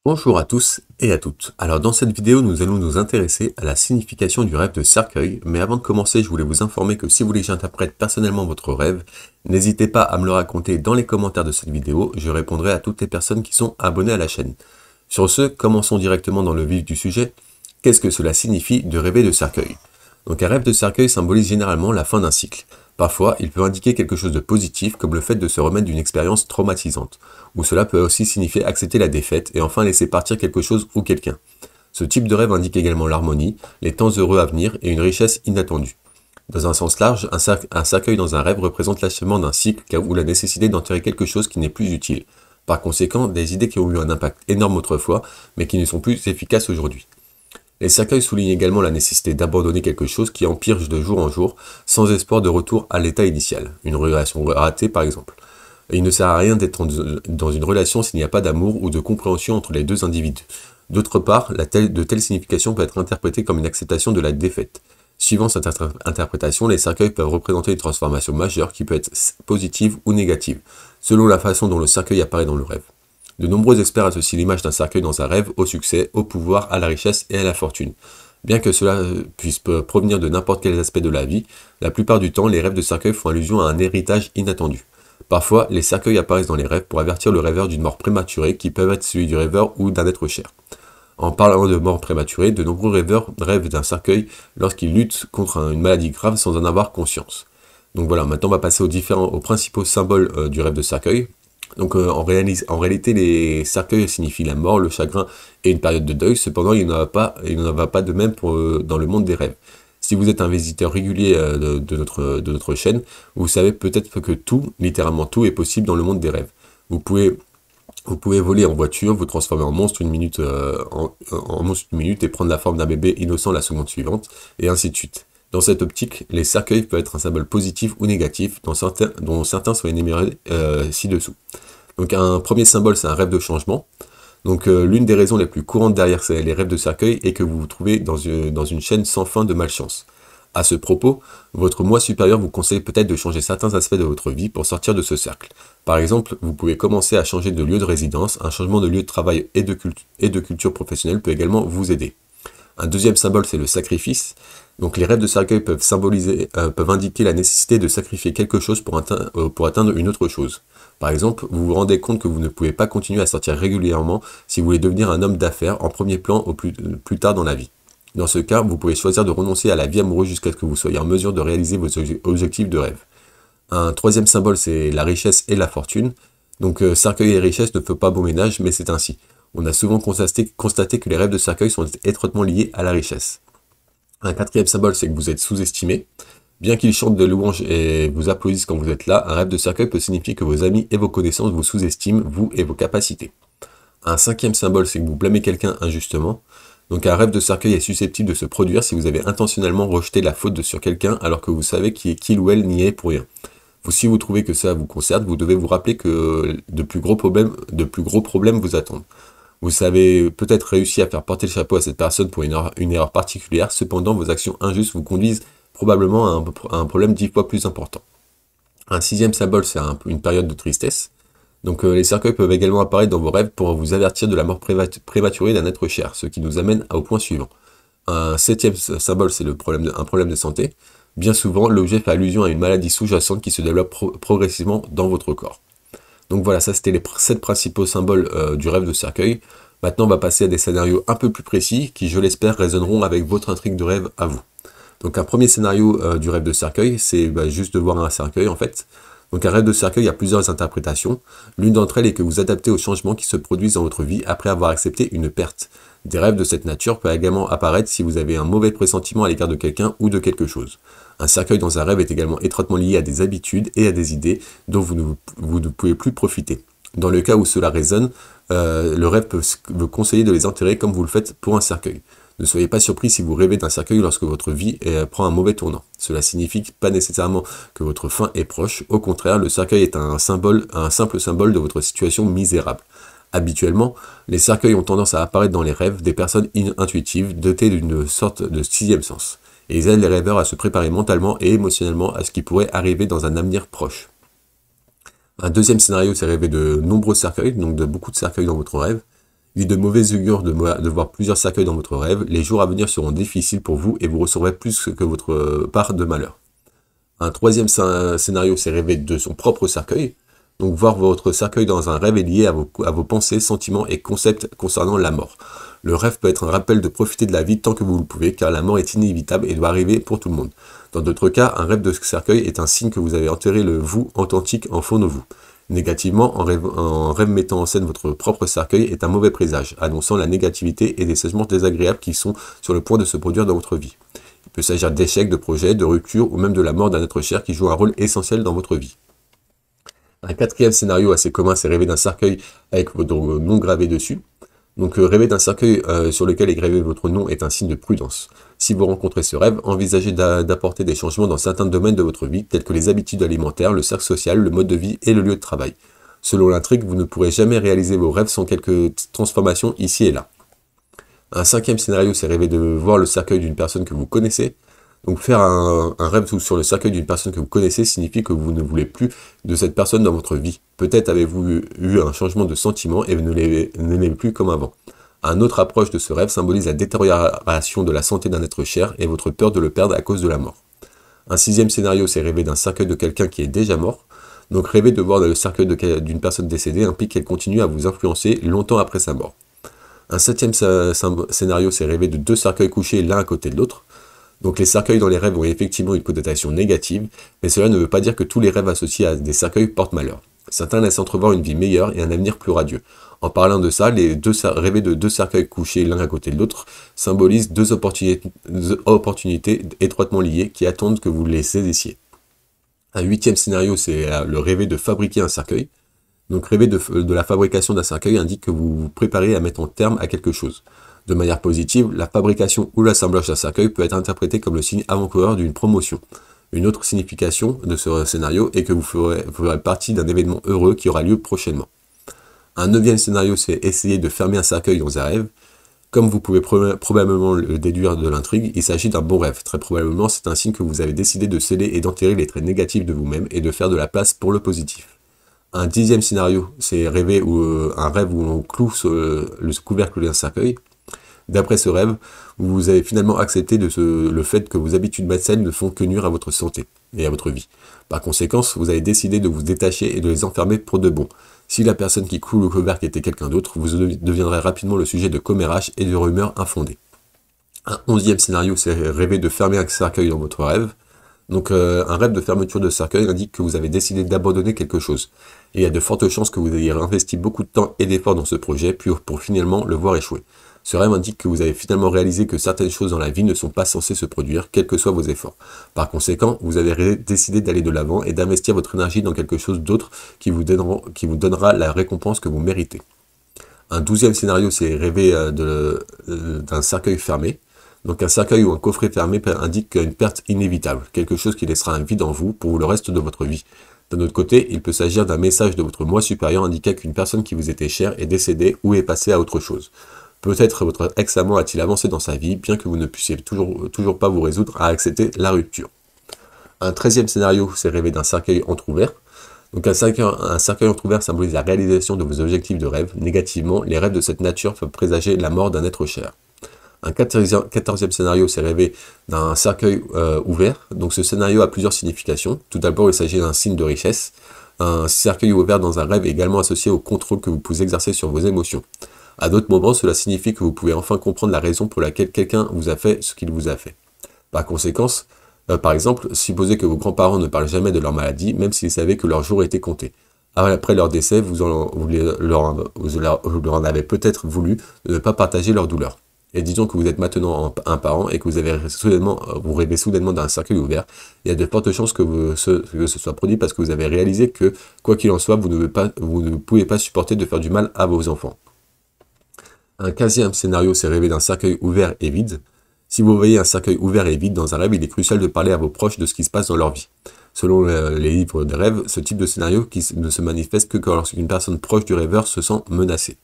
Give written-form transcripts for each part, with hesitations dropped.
Bonjour à tous et à toutes. Alors dans cette vidéo, nous allons nous intéresser à la signification du rêve de cercueil, mais avant de commencer, je voulais vous informer que si vous voulez que j'interprète personnellement votre rêve, n'hésitez pas à me le raconter dans les commentaires de cette vidéo, je répondrai à toutes les personnes qui sont abonnées à la chaîne. Sur ce, commençons directement dans le vif du sujet. Qu'est-ce que cela signifie de rêver de cercueil? Donc un rêve de cercueil symbolise généralement la fin d'un cycle. Parfois, il peut indiquer quelque chose de positif, comme le fait de se remettre d'une expérience traumatisante, ou cela peut aussi signifier accepter la défaite et enfin laisser partir quelque chose ou quelqu'un. Ce type de rêve indique également l'harmonie, les temps heureux à venir et une richesse inattendue. Dans un sens large, un cercueil dans un rêve représente l'achèvement d'un cycle ou la nécessité d'enterrer quelque chose qui n'est plus utile. Par conséquent, des idées qui ont eu un impact énorme autrefois, mais qui ne sont plus efficaces aujourd'hui. Les cercueils soulignent également la nécessité d'abandonner quelque chose qui empire de jour en jour, sans espoir de retour à l'état initial, une relation ratée par exemple. Et il ne sert à rien d'être dans une relation s'il n'y a pas d'amour ou de compréhension entre les deux individus. D'autre part, de telles significations peuvent être interprétées comme une acceptation de la défaite. Suivant cette interprétation, les cercueils peuvent représenter une transformation majeure qui peut être positive ou négative, selon la façon dont le cercueil apparaît dans le rêve. De nombreux experts associent l'image d'un cercueil dans un rêve au succès, au pouvoir, à la richesse et à la fortune. Bien que cela puisse provenir de n'importe quel aspect de la vie, la plupart du temps, les rêves de cercueil font allusion à un héritage inattendu. Parfois, les cercueils apparaissent dans les rêves pour avertir le rêveur d'une mort prématurée qui peut être celui du rêveur ou d'un être cher. En parlant de mort prématurée, de nombreux rêveurs rêvent d'un cercueil lorsqu'ils luttent contre une maladie grave sans en avoir conscience. Donc voilà, maintenant on va passer aux principaux symboles du rêve de cercueil. Donc en réalité, les cercueils signifient la mort, le chagrin et une période de deuil. Cependant, il n'en va pas de même dans le monde des rêves. Si vous êtes un visiteur régulier de notre chaîne, vous savez peut-être que tout, littéralement tout, est possible dans le monde des rêves. Vous pouvez voler en voiture, vous transformer en monstre en monstre une minute et prendre la forme d'un bébé innocent la seconde suivante, et ainsi de suite. Dans cette optique, les cercueils peuvent être un symbole positif ou négatif, dont certains sont énumérés ci-dessous. Donc un premier symbole, c'est un rêve de changement. Donc l'une des raisons les plus courantes derrière les rêves de cercueil est que vous vous trouvez dans une chaîne sans fin de malchance. À ce propos, votre moi supérieur vous conseille peut-être de changer certains aspects de votre vie pour sortir de ce cercle. Par exemple, vous pouvez commencer à changer de lieu de résidence, un changement de lieu de travail et de culture professionnelle peut également vous aider. Un deuxième symbole, c'est le sacrifice. Donc les rêves de cercueil peuvent indiquer la nécessité de sacrifier quelque chose pour atteindre une autre chose. Par exemple, vous vous rendez compte que vous ne pouvez pas continuer à sortir régulièrement si vous voulez devenir un homme d'affaires en premier plan plus tard dans la vie. Dans ce cas, vous pouvez choisir de renoncer à la vie amoureuse jusqu'à ce que vous soyez en mesure de réaliser vos objectifs de rêve. Un troisième symbole, c'est la richesse et la fortune. Donc cercueil et richesse ne font pas bon ménage, mais c'est ainsi. On a souvent constaté que les rêves de cercueil sont étroitement liés à la richesse. Un quatrième symbole, c'est que vous êtes sous-estimé. Bien qu'ils chantent de louanges et vous applaudissent quand vous êtes là, un rêve de cercueil peut signifier que vos amis et vos connaissances vous sous-estiment, vous et vos capacités. Un cinquième symbole, c'est que vous blâmez quelqu'un injustement. Donc un rêve de cercueil est susceptible de se produire si vous avez intentionnellement rejeté la faute sur quelqu'un alors que vous savez qu'il ou elle n'y est pour rien. Si vous trouvez que ça vous concerne, vous devez vous rappeler que de plus gros problèmes vous attendent. Vous avez peut-être réussi à faire porter le chapeau à cette personne pour une erreur particulière, cependant vos actions injustes vous conduisent probablement à un problème 10 fois plus important. Un sixième symbole, c'est une période de tristesse. Donc les cercueils peuvent également apparaître dans vos rêves pour vous avertir de la mort prématurée d'un être cher, ce qui nous amène au point suivant. Un septième symbole, c'est un problème de santé. Bien souvent, l'objet fait allusion à une maladie sous-jacente qui se développe progressivement dans votre corps. Donc voilà, ça c'était les 7 principaux symboles du rêve de cercueil. Maintenant, on va passer à des scénarios un peu plus précis qui, je l'espère, résonneront avec votre intrigue de rêve à vous. Donc un premier scénario du rêve de cercueil, c'est juste de voir un cercueil en fait. Donc un rêve de cercueil a plusieurs interprétations. L'une d'entre elles est que vous adaptez aux changements qui se produisent dans votre vie après avoir accepté une perte. Des rêves de cette nature peuvent également apparaître si vous avez un mauvais pressentiment à l'égard de quelqu'un ou de quelque chose. Un cercueil dans un rêve est également étroitement lié à des habitudes et à des idées dont vous ne pouvez plus profiter. Dans le cas où cela résonne, le rêve peut vous conseiller de les enterrer comme vous le faites pour un cercueil. Ne soyez pas surpris si vous rêvez d'un cercueil lorsque votre vie prend un mauvais tournant. Cela signifie pas nécessairement que votre fin est proche. Au contraire, le cercueil est un simple symbole de votre situation misérable. Habituellement, les cercueils ont tendance à apparaître dans les rêves des personnes intuitives dotées d'une sorte de sixième sens. Et ils aident les rêveurs à se préparer mentalement et émotionnellement à ce qui pourrait arriver dans un avenir proche. Un deuxième scénario, c'est rêver de nombreux cercueils, donc de beaucoup de cercueils dans votre rêve. Ni de mauvais augure de voir plusieurs cercueils dans votre rêve, les jours à venir seront difficiles pour vous et vous recevrez plus que votre part de malheur. Un troisième scénario, c'est rêver de son propre cercueil. Donc voir votre cercueil dans un rêve est lié à vos pensées, sentiments et concepts concernant la mort. Le rêve peut être un rappel de profiter de la vie tant que vous le pouvez, car la mort est inévitable et doit arriver pour tout le monde. Dans d'autres cas, un rêve de cercueil est un signe que vous avez enterré le vous authentique en fond de vous. Négativement, un rêve mettant en scène votre propre cercueil est un mauvais présage, annonçant la négativité et des sentiments désagréables qui sont sur le point de se produire dans votre vie. Il peut s'agir d'échecs, de projets, de ruptures ou même de la mort d'un être cher qui joue un rôle essentiel dans votre vie. Un quatrième scénario assez commun, c'est rêver d'un cercueil avec votre nom gravé dessus. Donc rêver d'un cercueil sur lequel est gravé votre nom est un signe de prudence. Si vous rencontrez ce rêve, envisagez d'apporter des changements dans certains domaines de votre vie, tels que les habitudes alimentaires, le cercle social, le mode de vie et le lieu de travail. Selon l'intrigue, vous ne pourrez jamais réaliser vos rêves sans quelques transformations ici et là. Un cinquième scénario, c'est rêver de voir le cercueil d'une personne que vous connaissez. Donc faire un rêve sur le cercueil d'une personne que vous connaissez signifie que vous ne voulez plus de cette personne dans votre vie. Peut-être avez-vous eu un changement de sentiment et vous ne l'aimez plus comme avant. Un autre approche de ce rêve symbolise la détérioration de la santé d'un être cher et votre peur de le perdre à cause de la mort. Un sixième scénario, c'est rêver d'un cercueil de quelqu'un qui est déjà mort. Donc rêver de voir le cercueil d'une personne décédée implique qu'elle continue à vous influencer longtemps après sa mort. Un septième scénario, c'est rêver de deux cercueils couchés l'un à côté de l'autre. Donc les cercueils dans les rêves ont effectivement une connotation négative, mais cela ne veut pas dire que tous les rêves associés à des cercueils portent malheur. Certains laissent entrevoir une vie meilleure et un avenir plus radieux. En parlant de ça, rêver de deux cercueils couchés l'un à côté de l'autre symbolise deux opportunités étroitement liées qui attendent que vous les saisissiez. Un huitième scénario, c'est le rêver de fabriquer un cercueil. Donc rêver de la fabrication d'un cercueil indique que vous vous préparez à mettre un terme à quelque chose. De manière positive, la fabrication ou l'assemblage d'un cercueil peut être interprété comme le signe avant-coureur d'une promotion. Une autre signification de ce scénario est que vous ferez partie d'un événement heureux qui aura lieu prochainement. Un neuvième scénario, c'est essayer de fermer un cercueil dans un rêve. Comme vous pouvez probablement le déduire de l'intrigue, il s'agit d'un bon rêve. Très probablement, c'est un signe que vous avez décidé de sceller et d'enterrer les traits négatifs de vous-même et de faire de la place pour le positif. Un dixième scénario, c'est un rêve où on cloue le couvercle d'un cercueil. D'après ce rêve, vous avez finalement accepté le fait que vos habitudes malsaines ne font que nuire à votre santé et à votre vie. Par conséquent, vous avez décidé de vous détacher et de les enfermer pour de bon. Si la personne qui cloue le couvercle était quelqu'un d'autre, vous deviendrez rapidement le sujet de commérages et de rumeurs infondées. Un onzième scénario, c'est rêver de fermer un cercueil dans votre rêve. Donc un rêve de fermeture de cercueil indique que vous avez décidé d'abandonner quelque chose. Et il y a de fortes chances que vous ayez investi beaucoup de temps et d'efforts dans ce projet pour finalement le voir échouer. Ce rêve indique que vous avez finalement réalisé que certaines choses dans la vie ne sont pas censées se produire, quels que soient vos efforts. Par conséquent, vous avez décidé d'aller de l'avant et d'investir votre énergie dans quelque chose d'autre qui vous donnera la récompense que vous méritez. Un douzième scénario, c'est rêver d'un cercueil fermé. Donc un cercueil ou un coffret fermé indique une perte inévitable, quelque chose qui laissera un vide en vous pour le reste de votre vie. D'un autre côté, il peut s'agir d'un message de votre moi supérieur indiquant qu'une personne qui vous était chère est décédée ou est passée à autre chose. Peut-être votre ex-amant a-t-il avancé dans sa vie, bien que vous ne puissiez toujours pas vous résoudre à accepter la rupture. Un 13e scénario, c'est rêver d'un cercueil entrouvert. Donc un cercueil entrouvert symbolise la réalisation de vos objectifs de rêve. Négativement, les rêves de cette nature peuvent présager la mort d'un être cher. Un 14e scénario, c'est rêver d'un cercueil ouvert. Donc ce scénario a plusieurs significations. Tout d'abord, il s'agit d'un signe de richesse. Un cercueil ouvert dans un rêve est également associé au contrôle que vous pouvez exercer sur vos émotions. À d'autres moments, cela signifie que vous pouvez enfin comprendre la raison pour laquelle quelqu'un vous a fait ce qu'il vous a fait. Par exemple, supposez que vos grands-parents ne parlent jamais de leur maladie, même s'ils savaient que leur jour était compté. Après leur décès, vous leur en avez peut-être voulu de ne pas partager leur douleur. Et disons que vous êtes maintenant un parent et que vous rêvez soudainement d'un cercueil ouvert, il y a de fortes chances que ce soit produit parce que vous avez réalisé que, quoi qu'il en soit, vous ne pouvez pas supporter de faire du mal à vos enfants. Un 15e scénario, c'est rêver d'un cercueil ouvert et vide. Si vous voyez un cercueil ouvert et vide dans un rêve, il est crucial de parler à vos proches de ce qui se passe dans leur vie. Selon les livres de rêve, ce type de scénario ne se manifeste que lorsqu'une personne proche du rêveur se sent menacée.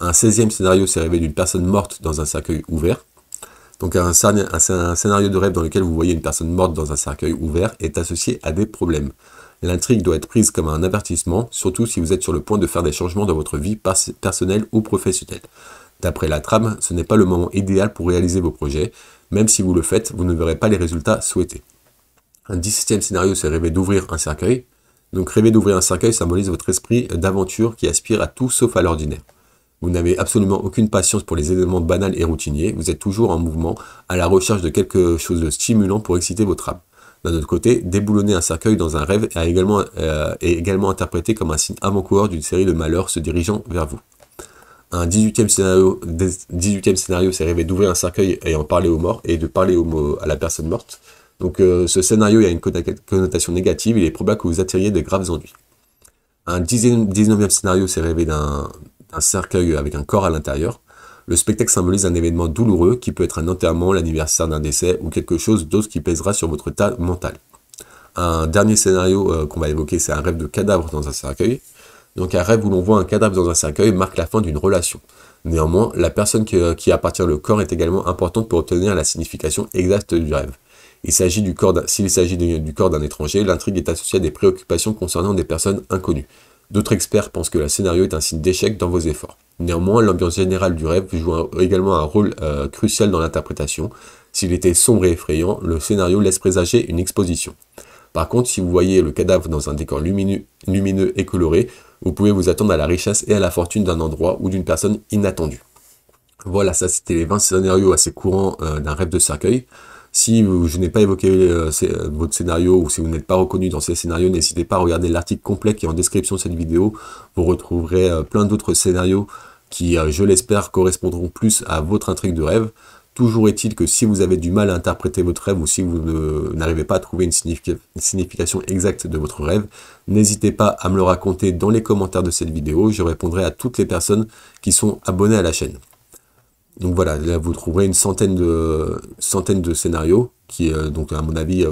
Un 16e scénario, c'est rêver d'une personne morte dans un cercueil ouvert. Donc un scénario de rêve dans lequel vous voyez une personne morte dans un cercueil ouvert est associé à des problèmes. L'intrigue doit être prise comme un avertissement, surtout si vous êtes sur le point de faire des changements dans votre vie personnelle ou professionnelle. D'après la trame, ce n'est pas le moment idéal pour réaliser vos projets. Même si vous le faites, vous ne verrez pas les résultats souhaités. Un 17e scénario, c'est rêver d'ouvrir un cercueil. Donc rêver d'ouvrir un cercueil symbolise votre esprit d'aventure qui aspire à tout sauf à l'ordinaire. Vous n'avez absolument aucune patience pour les éléments banals et routiniers, vous êtes toujours en mouvement, à la recherche de quelque chose de stimulant pour exciter votre âme. D'un autre côté, déboulonner un cercueil dans un rêve est également interprété comme un signe avant-coureur d'une série de malheurs se dirigeant vers vous. Un 18e scénario, c'est rêver d'ouvrir un cercueil et en parler aux morts et de parler à la personne morte. Donc ce scénario, il y a une connotation négative, il est probable que vous attiriez de graves ennuis. Un 19e scénario, c'est rêver d'un cercueil avec un corps à l'intérieur. Le spectacle symbolise un événement douloureux qui peut être un enterrement, l'anniversaire d'un décès ou quelque chose d'autre qui pèsera sur votre état mental. Un dernier scénario qu'on va évoquer, c'est un rêve de cadavre dans un cercueil. Donc un rêve où l'on voit un cadavre dans un cercueil marque la fin d'une relation. Néanmoins, la personne qui appartient le corps est également importante pour obtenir la signification exacte du rêve. S'il s'agit du corps d'un étranger, l'intrigue est associée à des préoccupations concernant des personnes inconnues. D'autres experts pensent que le scénario est un signe d'échec dans vos efforts. Néanmoins, l'ambiance générale du rêve joue également un rôle crucial dans l'interprétation. S'il était sombre et effrayant, le scénario laisse présager une exposition. Par contre, si vous voyez le cadavre dans un décor lumineux et coloré, vous pouvez vous attendre à la richesse et à la fortune d'un endroit ou d'une personne inattendue. Voilà, ça c'était les 20 scénarios assez courants d'un rêve de cercueil. Si je n'ai pas évoqué votre scénario ou si vous n'êtes pas reconnu dans ces scénarios, n'hésitez pas à regarder l'article complet qui est en description de cette vidéo. Vous retrouverez plein d'autres scénarios qui, je l'espère, correspondront plus à votre intrigue de rêve. Toujours est-il que si vous avez du mal à interpréter votre rêve ou si vous n'arrivez pas à trouver une signification exacte de votre rêve, n'hésitez pas à me le raconter dans les commentaires de cette vidéo. Je répondrai à toutes les personnes qui sont abonnées à la chaîne. Donc voilà, là vous trouverez une centaine de scénarios qui, donc à mon avis,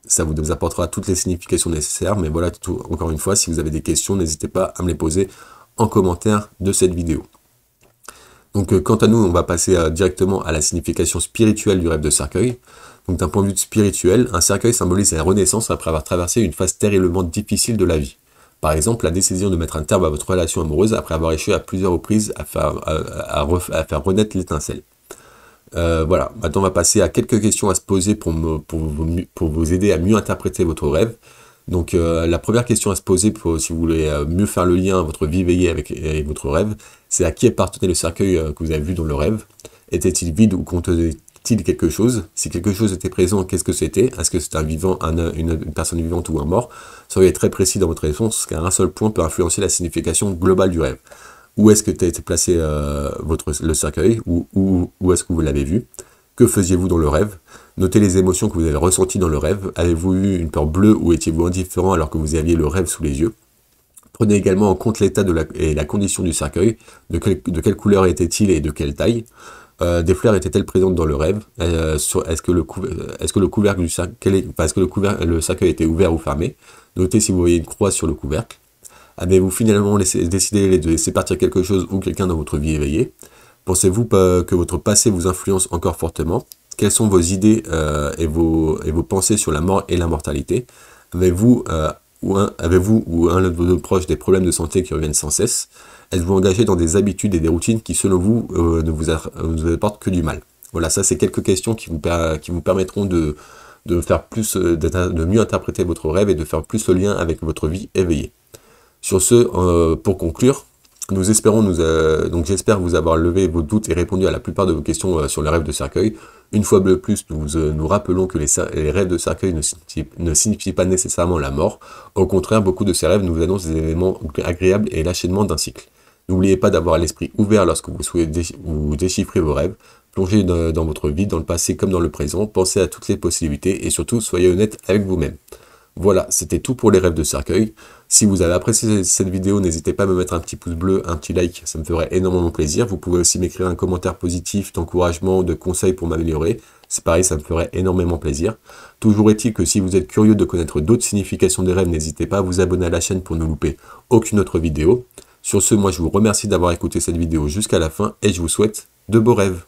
ça vous apportera toutes les significations nécessaires. Mais voilà, encore une fois, si vous avez des questions, n'hésitez pas à me les poser en commentaire de cette vidéo. Donc quant à nous, on va passer directement à la signification spirituelle du rêve de cercueil. Donc d'un point de vue spirituel, un cercueil symbolise la renaissance après avoir traversé une phase terriblement difficile de la vie. Par exemple, la décision de mettre un terme à votre relation amoureuse après avoir échoué à plusieurs reprises à faire renaître l'étincelle. Voilà, maintenant on va passer à quelques questions à se poser pour vous aider à mieux interpréter votre rêve. Donc la première question à se poser si vous voulez mieux faire le lien votre vie éveillée avec votre rêve, c'est à qui appartenait le cercueil que vous avez vu dans le rêve. Était-il vide ou contenait-il quelque chose? Si quelque chose était présent, qu'est-ce que c'était? Est-ce que c'est un vivant, une personne vivante ou un mort? Soyez très précis dans votre réponse, car un seul point peut influencer la signification globale du rêve. Où est-ce que tu as été placé le cercueil? Où est-ce que vous l'avez vu? Que faisiez-vous dans le rêve? Notez les émotions que vous avez ressenties dans le rêve. Avez-vous eu une peur bleue ou étiez-vous indifférent alors que vous aviez le rêve sous les yeux? Prenez également en compte l'état et la condition du cercueil. De quelle couleur était-il et de quelle taille? Des fleurs étaient-elles présentes dans le rêve? Est-ce que le couvercle du cercueil, le cercueil était ouvert ou fermé? Notez si vous voyez une croix sur le couvercle. Avez-vous finalement décidé de laisser partir quelque chose ou quelqu'un dans votre vie éveillée? Pensez-vous que votre passé vous influence encore fortement? Quelles sont vos idées et vos pensées sur la mort et l'immortalité? Avez-vous ou un de vos proches des problèmes de santé qui reviennent sans cesse? Êtes-vous engagé dans des habitudes et des routines qui, selon vous, ne vous apportent que du mal? Voilà, ça c'est quelques questions qui vous permettront de mieux interpréter votre rêve et de faire plus le lien avec votre vie éveillée. Sur ce, pour conclure, j'espère vous avoir levé vos doutes et répondu à la plupart de vos questions sur les rêves de cercueil. Une fois de plus, nous rappelons que les rêves de cercueil ne signifient pas nécessairement la mort. Au contraire, beaucoup de ces rêves nous annoncent des événements agréables et l'achèvement d'un cycle. N'oubliez pas d'avoir l'esprit ouvert lorsque vous souhaitez déchiffrer vos rêves. Plongez dans votre vie, dans le passé comme dans le présent. Pensez à toutes les possibilités et surtout, soyez honnête avec vous-même. Voilà, c'était tout pour les rêves de cercueil. Si vous avez apprécié cette vidéo, n'hésitez pas à me mettre un petit pouce bleu, un petit like, ça me ferait énormément plaisir. Vous pouvez aussi m'écrire un commentaire positif, d'encouragement, de conseils pour m'améliorer. C'est pareil, ça me ferait énormément plaisir. Toujours est-il que si vous êtes curieux de connaître d'autres significations des rêves, n'hésitez pas à vous abonner à la chaîne pour ne louper aucune autre vidéo. Sur ce, moi je vous remercie d'avoir écouté cette vidéo jusqu'à la fin et je vous souhaite de beaux rêves.